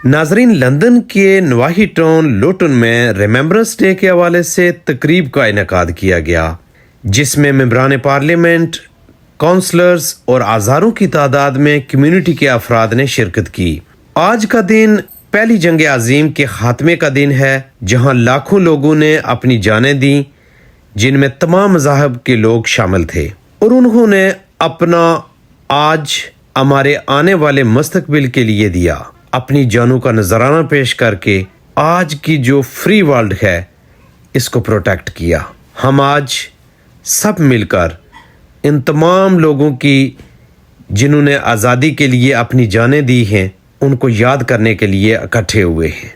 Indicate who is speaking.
Speaker 1: ناظرین، لندن کے نواحی ٹاؤن لوٹن میں ریممبرنس ڈے کے حوالے سے تقریب کا انعقاد کیا گیا، جس میں ممبران پارلیمنٹ، کونسلرز اور ہزاروں کی تعداد میں کمیونٹی کے افراد نے شرکت کی۔ آج کا دن پہلی جنگ عظیم کے خاتمے کا دن ہے، جہاں لاکھوں لوگوں نے اپنی جانیں دیں، جن میں تمام مذاہب کے لوگ شامل تھے، اور انہوں نے اپنا آج ہمارے آنے والے مستقبل کے لیے دیا، اپنی جانوں کا نذرانہ پیش کر کے آج کی جو فری ورلڈ ہے اس کو پروٹیکٹ کیا۔ ہم آج سب مل کر ان تمام لوگوں کی جنہوں نے آزادی کے لیے اپنی جانیں دی ہیں، ان کو یاد کرنے کے لیے اکٹھے ہوئے ہیں۔